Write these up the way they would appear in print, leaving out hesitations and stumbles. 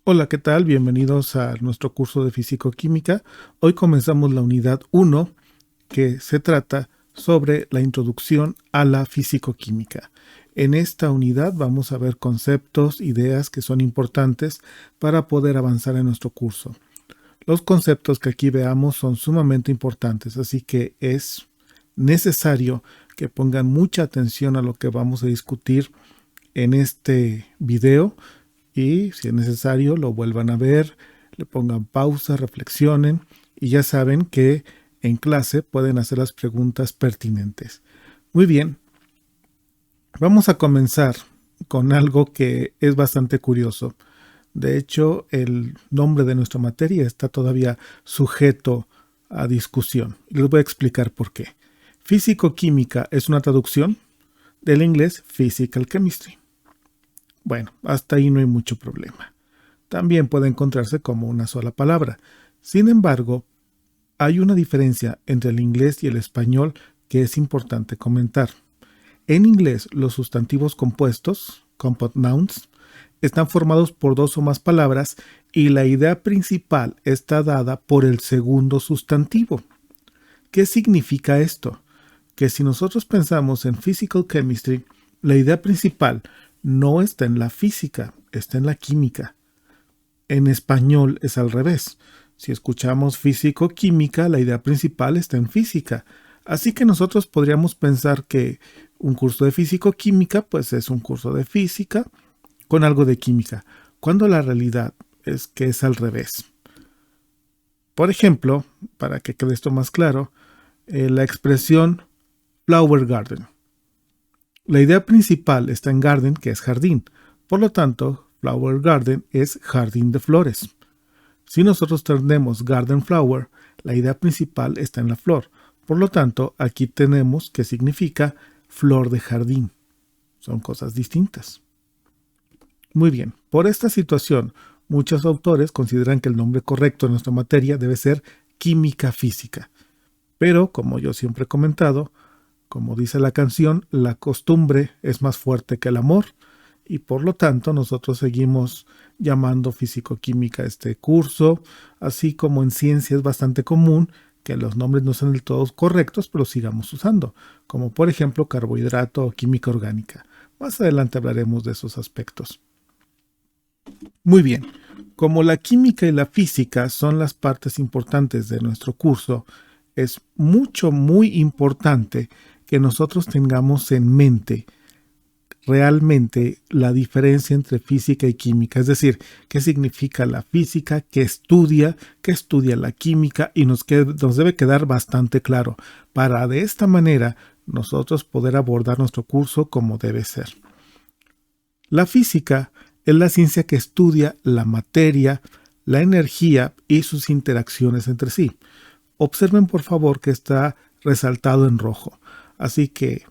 Hola, ¿qué tal? Bienvenidos a nuestro curso de Físico-Química. Hoy comenzamos la unidad 1, que se trata sobre la introducción a la Físico-Química. En esta unidad vamos a ver conceptos, ideas que son importantes para poder avanzar en nuestro curso. Los conceptos que aquí veamos son sumamente importantes, así que es necesario que pongan mucha atención a lo que vamos a discutir en este video y si es necesario lo vuelvan a ver, le pongan pausa, reflexionen y ya saben que en clase pueden hacer las preguntas pertinentes. Muy bien, vamos a comenzar con algo que es bastante curioso. De hecho, el nombre de nuestra materia está todavía sujeto a discusión. Les voy a explicar por qué. Físico-química es una traducción del inglés Physical Chemistry. Bueno, hasta ahí no hay mucho problema. También puede encontrarse como una sola palabra. Sin embargo, hay una diferencia entre el inglés y el español que es importante comentar. En inglés, los sustantivos compuestos, compound nouns, están formados por dos o más palabras y la idea principal está dada por el segundo sustantivo. ¿Qué significa esto? Que si nosotros pensamos en physical chemistry, la idea principal no está en la física, está en la química. En español es al revés. Si escuchamos físico-química, la idea principal está en física. Así que nosotros podríamos pensar que un curso de físico-química pues es un curso de física con algo de química, cuando la realidad es que es al revés. Por ejemplo, para que quede esto más claro, la expresión flower garden. La idea principal está en garden, que es jardín. Por lo tanto, flower garden es jardín de flores. Si nosotros tenemos garden flower, la idea principal está en la flor. Por lo tanto, aquí tenemos que significa flor de jardín. Son cosas distintas. Muy bien, por esta situación, muchos autores consideran que el nombre correcto en nuestra materia debe ser química física. Pero, como yo siempre he comentado, como dice la canción, la costumbre es más fuerte que el amor y por lo tanto nosotros seguimos llamando físico-química a este curso, así como en ciencia es bastante común que los nombres no sean del todo correctos, pero sigamos usando, como por ejemplo carbohidrato o química orgánica. Más adelante hablaremos de esos aspectos. Muy bien, como la química y la física son las partes importantes de nuestro curso, es muy importante que nosotros tengamos en mente realmente la diferencia entre física y química, es decir, qué significa la física, qué estudia la química y nos debe quedar bastante claro para de esta manera nosotros poder abordar nuestro curso como debe ser. La física es la ciencia que estudia la materia, la energía y sus interacciones entre sí. Observen por favor que está resaltado en rojo. Así que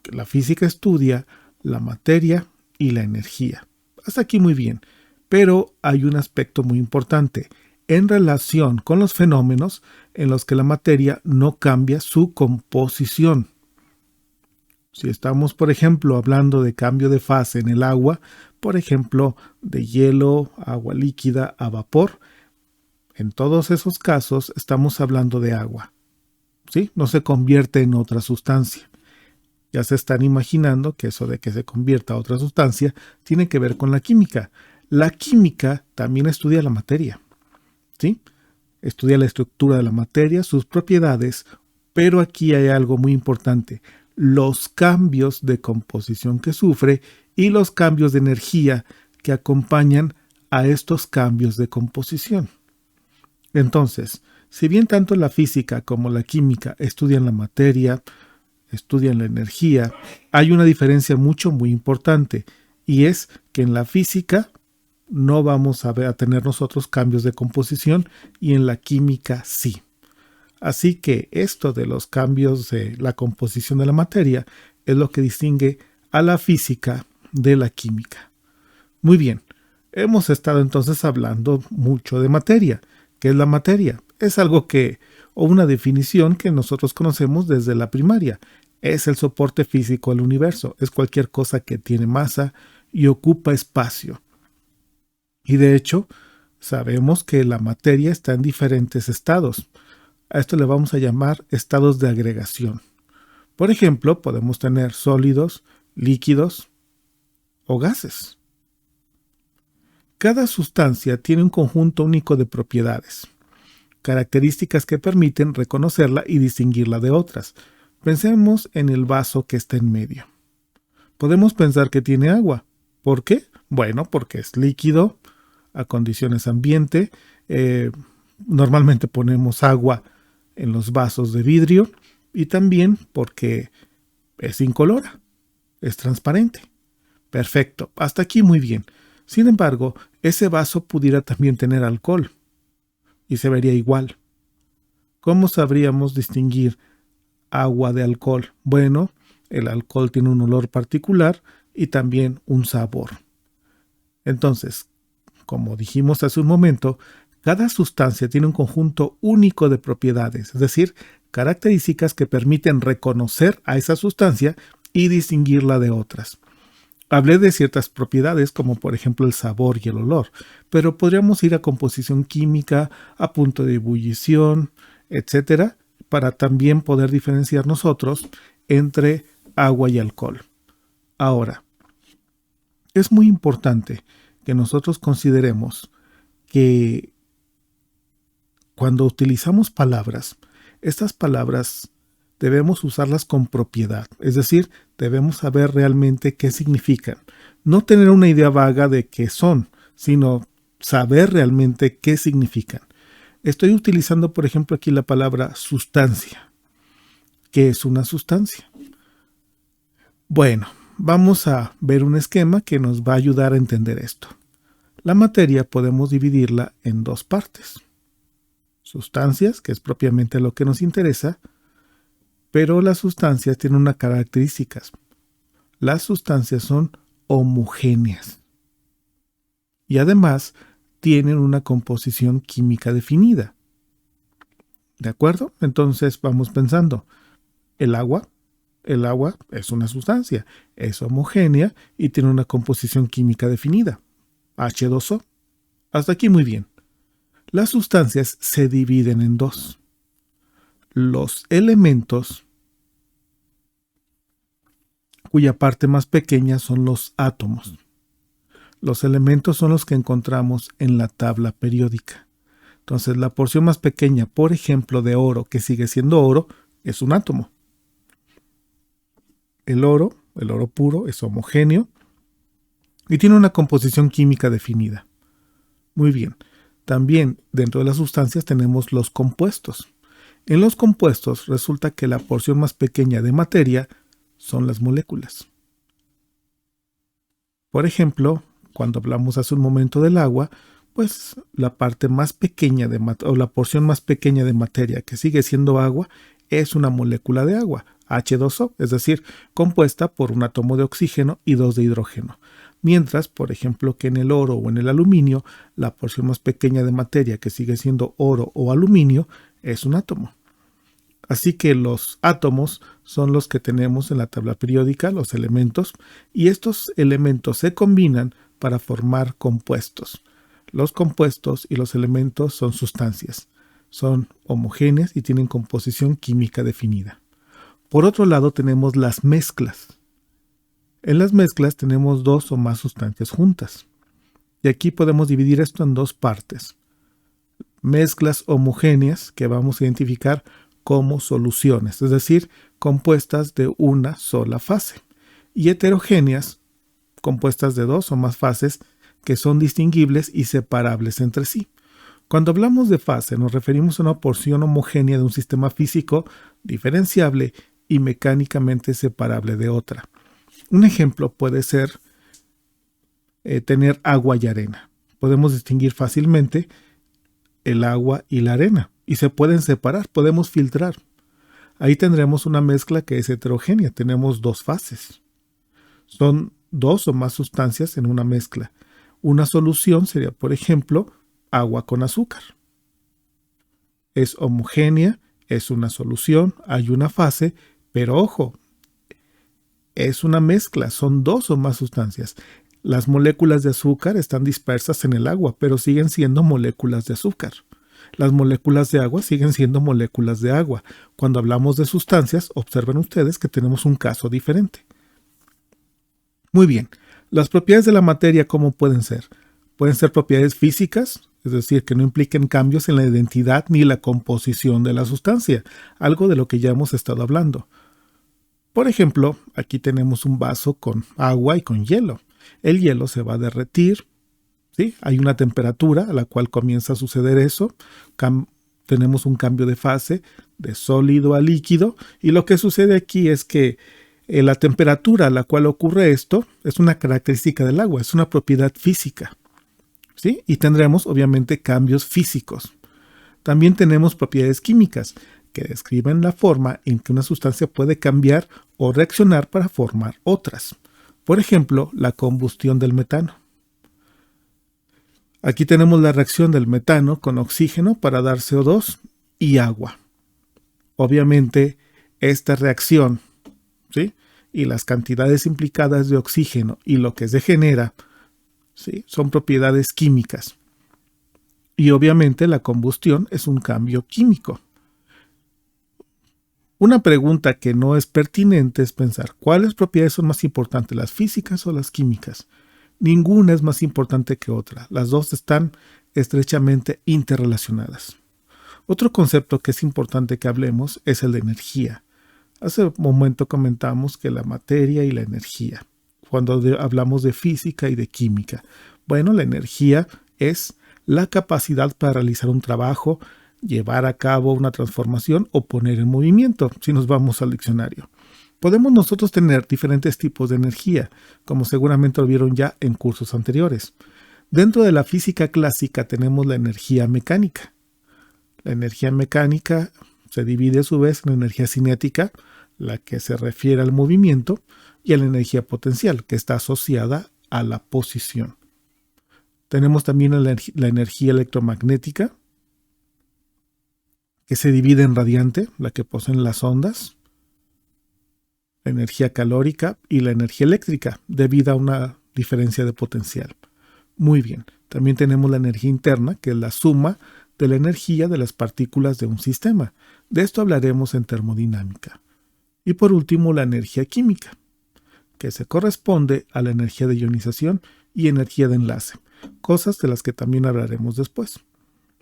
la física estudia la materia y la energía. Hasta aquí muy bien. Pero hay un aspecto muy importante en relación con los fenómenos en los que la materia no cambia su composición. Si estamos, por ejemplo, hablando de cambio de fase en el agua, por ejemplo, de hielo, agua líquida a vapor, en todos esos casos estamos hablando de agua. ¿Sí? No se convierte en otra sustancia. Ya se están imaginando que eso de que se convierta a otra sustancia tiene que ver con la química. La química también estudia la materia, ¿sí? Estudia la estructura de la materia, sus propiedades, pero aquí hay algo muy importante: los cambios de composición que sufre y los cambios de energía que acompañan a estos cambios de composición. Entonces, si bien tanto la física como la química estudian la materia, estudian la energía, hay una diferencia muy importante, y es que en la física no vamos a tener nosotros cambios de composición y en la química sí. Así que esto de los cambios de la composición de la materia es lo que distingue a la física de la química. Muy bien, hemos estado entonces hablando mucho de materia. ¿Qué es la materia? Es algo o una definición que nosotros conocemos desde la primaria. Es el soporte físico al universo. Es cualquier cosa que tiene masa y ocupa espacio. Y de hecho, sabemos que la materia está en diferentes estados. A esto le vamos a llamar estados de agregación. Por ejemplo, podemos tener sólidos, líquidos o gases. Cada sustancia tiene un conjunto único de propiedades, características que permiten reconocerla y distinguirla de otras. Pensemos en el vaso que está en medio. Podemos pensar que tiene agua. ¿Por qué? Bueno, porque es líquido a condiciones ambiente. Normalmente ponemos agua en los vasos de vidrio y también porque es incolora, es transparente. Perfecto, hasta aquí muy bien. Sin embargo, ese vaso pudiera también tener alcohol y se vería igual. ¿Cómo sabríamos distinguir agua de alcohol? Bueno, el alcohol tiene un olor particular y también un sabor. Entonces, como dijimos hace un momento, cada sustancia tiene un conjunto único de propiedades, es decir, características que permiten reconocer a esa sustancia y distinguirla de otras. Hablé de ciertas propiedades como por ejemplo el sabor y el olor, pero podríamos ir a composición química, a punto de ebullición, etcétera, para también poder diferenciar nosotros entre agua y alcohol. Ahora, es muy importante que nosotros consideremos que cuando utilizamos palabras, estas palabras debemos usarlas con propiedad, es decir, debemos saber realmente qué significan. No tener una idea vaga de qué son, sino saber realmente qué significan. Estoy utilizando, por ejemplo, aquí la palabra sustancia. ¿Qué es una sustancia? Bueno, vamos a ver un esquema que nos va a ayudar a entender esto. La materia podemos dividirla en dos partes. Sustancias, que es propiamente lo que nos interesa, pero las sustancias tienen una característica. Las sustancias son homogéneas y además tienen una composición química definida. ¿De acuerdo? Entonces vamos pensando, el agua es una sustancia, es homogénea y tiene una composición química definida, H2O. Hasta aquí muy bien. Las sustancias se dividen en dos. Los elementos, cuya parte más pequeña son los átomos. Los elementos son los que encontramos en la tabla periódica. Entonces, la porción más pequeña, por ejemplo, de oro, que sigue siendo oro, es un átomo. El oro puro, es homogéneo y tiene una composición química definida. Muy bien. También dentro de las sustancias tenemos los compuestos. En los compuestos resulta que la porción más pequeña de materia son las moléculas. Por ejemplo, cuando hablamos hace un momento del agua, pues la parte más pequeña o la porción más pequeña de materia que sigue siendo agua es una molécula de agua, H2O, es decir, compuesta por un átomo de oxígeno y dos de hidrógeno. Mientras, por ejemplo, que en el oro o en el aluminio, la porción más pequeña de materia que sigue siendo oro o aluminio es un átomo. Así que los átomos son los que tenemos en la tabla periódica, los elementos, y estos elementos se combinan para formar compuestos. Los compuestos y los elementos son sustancias, son homogéneas y tienen composición química definida. Por otro lado tenemos las mezclas. En las mezclas tenemos dos o más sustancias juntas. Y aquí podemos dividir esto en dos partes. Mezclas homogéneas que vamos a identificar como soluciones, es decir, compuestas de una sola fase. Y heterogéneas, compuestas de dos o más fases que son distinguibles y separables entre sí. Cuando hablamos de fase nos referimos a una porción homogénea de un sistema físico diferenciable y mecánicamente separable de otra. Un ejemplo puede ser tener agua y arena. Podemos distinguir fácilmente el agua y la arena y se pueden separar, podemos filtrar. Ahí tendremos una mezcla que es heterogénea, tenemos dos fases. Son dos o más sustancias en una mezcla. Una solución sería, por ejemplo, agua con azúcar. Es homogénea, es una solución, hay una fase, pero ojo, es una mezcla, son dos o más sustancias. Las moléculas de azúcar están dispersas en el agua, pero siguen siendo moléculas de azúcar. Las moléculas de agua siguen siendo moléculas de agua. Cuando hablamos de sustancias, observen ustedes que tenemos un caso diferente. Muy bien, las propiedades de la materia, ¿cómo pueden ser? Pueden ser propiedades físicas, es decir, que no impliquen cambios en la identidad ni la composición de la sustancia, algo de lo que ya hemos estado hablando. Por ejemplo, aquí tenemos un vaso con agua y con hielo. El hielo se va a derretir, ¿sí? Hay una temperatura a la cual comienza a suceder eso. Tenemos un cambio de fase de sólido a líquido, y lo que sucede aquí es que la temperatura a la cual ocurre esto es una característica del agua, es una propiedad física, ¿sí? Y tendremos obviamente cambios físicos. También tenemos propiedades químicas que describen la forma en que una sustancia puede cambiar o reaccionar para formar otras. Por ejemplo, la combustión del metano. Aquí tenemos la reacción del metano con oxígeno para dar CO2 y agua. Obviamente, esta reacción, ¿sí?, y las cantidades implicadas de oxígeno y lo que se genera, ¿sí?, son propiedades químicas. Y obviamente la combustión es un cambio químico. Una pregunta que no es pertinente es pensar, ¿cuáles propiedades son más importantes, las físicas o las químicas? Ninguna es más importante que otra. Las dos están estrechamente interrelacionadas. Otro concepto que es importante que hablemos es el de energía. Hace un momento comentamos que la materia y la energía, cuando hablamos de física y de química. Bueno, la energía es la capacidad para realizar un trabajo, llevar a cabo una transformación o poner en movimiento, si nos vamos al diccionario. Podemos nosotros tener diferentes tipos de energía, como seguramente lo vieron ya en cursos anteriores. Dentro de la física clásica tenemos la energía mecánica. La energía mecánica se divide a su vez en energía cinética, la que se refiere al movimiento, y a la energía potencial, que está asociada a la posición. Tenemos también la energía electromagnética, que se divide en radiante, la que poseen las ondas, la energía calórica y la energía eléctrica, debido a una diferencia de potencial. Muy bien, también tenemos la energía interna, que es la suma de la energía de las partículas de un sistema. De esto hablaremos en termodinámica. Y por último, la energía química, que se corresponde a la energía de ionización y energía de enlace, cosas de las que también hablaremos después.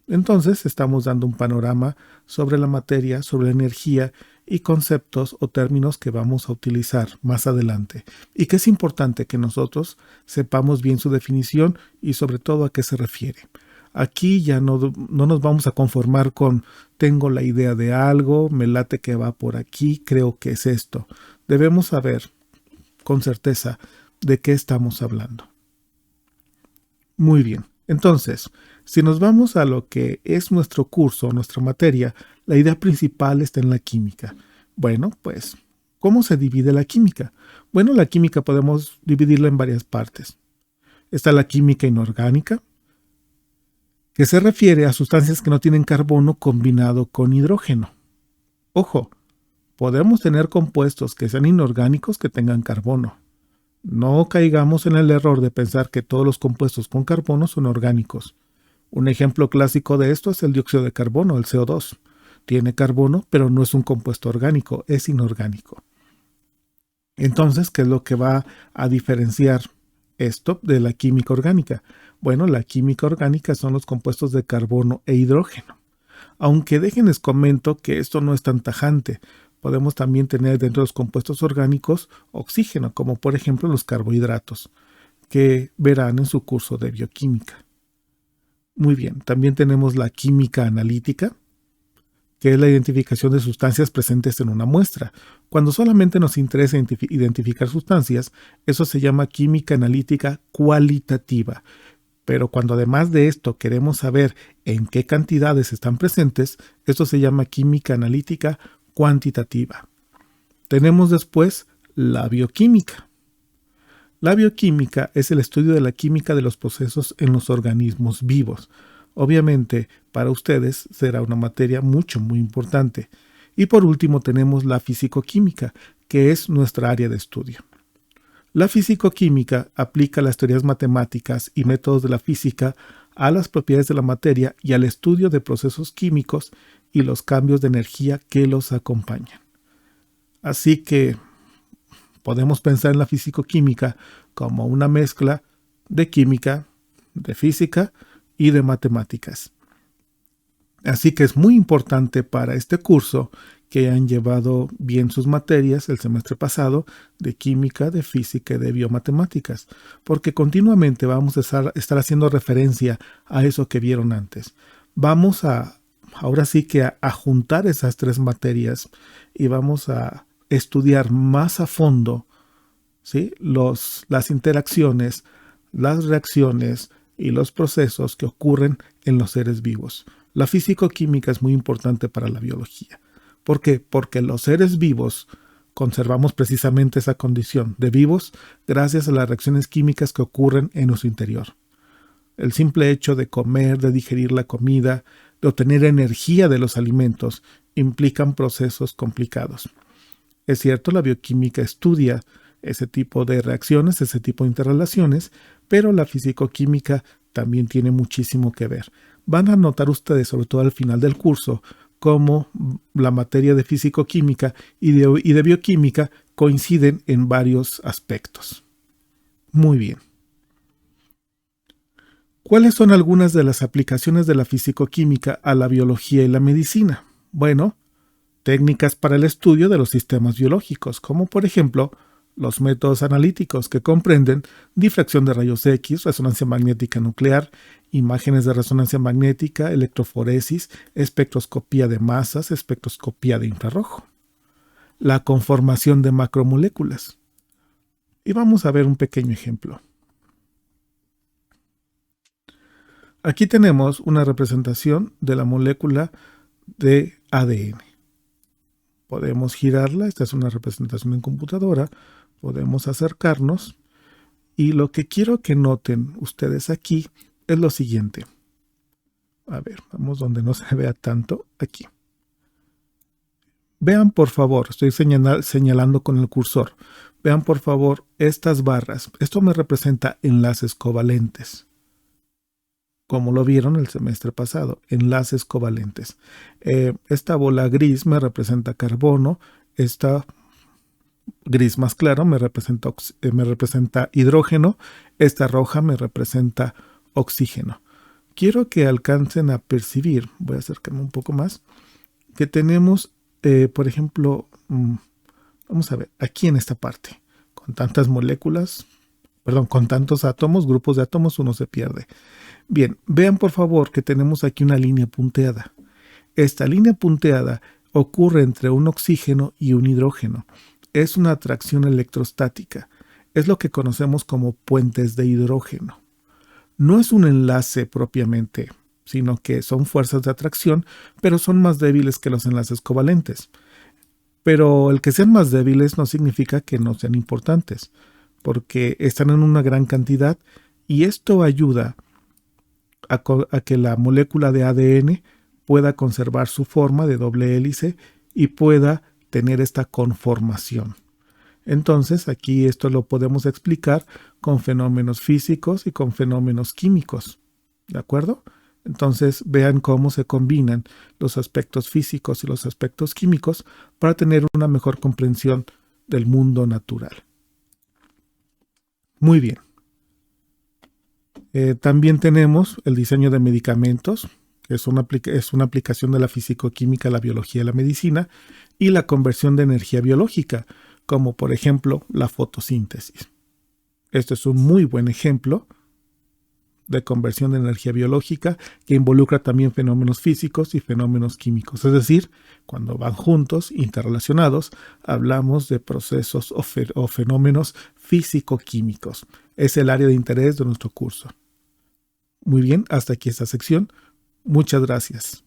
Entonces, estamos dando un panorama sobre la materia, sobre la energía y conceptos o términos que vamos a utilizar más adelante, y que es importante que nosotros sepamos bien su definición y sobre todo a qué se refiere. Aquí ya no nos vamos a conformar con tengo la idea de algo, me late que va por aquí, creo que es esto. Debemos saber con certeza de qué estamos hablando. Muy bien, entonces, si nos vamos a lo que es nuestro curso, nuestra materia, la idea principal está en la química. Bueno, pues, ¿cómo se divide la química? Bueno, la química podemos dividirla en varias partes. Está la química inorgánica, que se refiere a sustancias que no tienen carbono combinado con hidrógeno. Ojo, podemos tener compuestos que sean inorgánicos que tengan carbono. No caigamos en el error de pensar que todos los compuestos con carbono son orgánicos. Un ejemplo clásico de esto es el dióxido de carbono, el CO2. Tiene carbono, pero no es un compuesto orgánico, es inorgánico. Entonces, ¿qué es lo que va a diferenciar esto de la química orgánica? Bueno, la química orgánica son los compuestos de carbono e hidrógeno. Aunque déjenles comento que esto no es tan tajante. Podemos también tener dentro de los compuestos orgánicos oxígeno, como por ejemplo los carbohidratos, que verán en su curso de bioquímica. Muy bien, también tenemos la química analítica, que es la identificación de sustancias presentes en una muestra. Cuando solamente nos interesa identificar sustancias, eso se llama química analítica cualitativa. Pero cuando además de esto queremos saber en qué cantidades están presentes, esto se llama química analítica cuantitativa. Tenemos después la bioquímica. La bioquímica es el estudio de la química de los procesos en los organismos vivos. Obviamente, para ustedes será una materia muy importante. Y por último tenemos la fisicoquímica, que es nuestra área de estudio. La fisicoquímica aplica las teorías matemáticas y métodos de la física a las propiedades de la materia y al estudio de procesos químicos y los cambios de energía que los acompañan. Así que podemos pensar en la fisicoquímica como una mezcla de química, de física y de matemáticas. Así que es muy importante para este curso que hayan llevado bien sus materias el semestre pasado de química, de física y de biomatemáticas, porque continuamente vamos a estar haciendo referencia a eso que vieron antes. Vamos ahora sí que a juntar esas tres materias y vamos a estudiar más a fondo, ¿sí?, las interacciones, las reacciones y los procesos que ocurren en los seres vivos. La fisicoquímica es muy importante para la biología. ¿Por qué? Porque los seres vivos conservamos precisamente esa condición de vivos gracias a las reacciones químicas que ocurren en nuestro interior. El simple hecho de comer, de digerir la comida, de obtener energía de los alimentos, implican procesos complicados. Es cierto, la bioquímica estudia ese tipo de reacciones, ese tipo de interrelaciones, pero la fisicoquímica también tiene muchísimo que ver. Van a notar ustedes, sobre todo al final del curso, cómo la materia de fisicoquímica y de bioquímica coinciden en varios aspectos. Muy bien. ¿Cuáles son algunas de las aplicaciones de la fisicoquímica a la biología y la medicina? Bueno, técnicas para el estudio de los sistemas biológicos, como por ejemplo los métodos analíticos que comprenden difracción de rayos X, resonancia magnética nuclear, imágenes de resonancia magnética, electroforesis, espectroscopía de masas, espectroscopía de infrarrojo. La conformación de macromoléculas. Y vamos a ver un pequeño ejemplo. Aquí tenemos una representación de la molécula de ADN. Podemos girarla, esta es una representación en computadora, podemos acercarnos y lo que quiero que noten ustedes aquí es lo siguiente. A ver, vamos donde no se vea tanto, aquí. Vean por favor, estoy señalando con el cursor, vean por favor estas barras, esto me representa enlaces covalentes. Como lo vieron el semestre pasado, enlaces covalentes. Esta bola gris me representa carbono, esta gris más claro me representa hidrógeno, esta roja me representa oxígeno. Quiero que alcancen a percibir, voy a acercarme un poco más, que tenemos, por ejemplo, vamos a ver, aquí en esta parte, con tantas moléculas, con tantos átomos, grupos de átomos, uno se pierde. Bien, vean por favor que tenemos aquí una línea punteada. Esta línea punteada ocurre entre un oxígeno y un hidrógeno. Es una atracción electrostática. Es lo que conocemos como puentes de hidrógeno. No es un enlace propiamente, sino que son fuerzas de atracción, pero son más débiles que los enlaces covalentes. Pero el que sean más débiles no significa que no sean importantes, porque están en una gran cantidad y esto ayuda a que la molécula de ADN pueda conservar su forma de doble hélice y pueda tener esta conformación. Entonces, aquí esto lo podemos explicar con fenómenos físicos y con fenómenos químicos. ¿De acuerdo? Entonces, vean cómo se combinan los aspectos físicos y los aspectos químicos para tener una mejor comprensión del mundo natural. Muy bien. También tenemos el diseño de medicamentos, que es una aplicación de la fisicoquímica a la biología y la medicina, y la conversión de energía biológica, como por ejemplo la fotosíntesis. Este es un muy buen ejemplo de conversión de energía biológica que involucra también fenómenos físicos y fenómenos químicos. Es decir, cuando van juntos, interrelacionados, hablamos de procesos o fenómenos físico-químicos. Es el área de interés de nuestro curso. Muy bien, hasta aquí esta sección. Muchas gracias.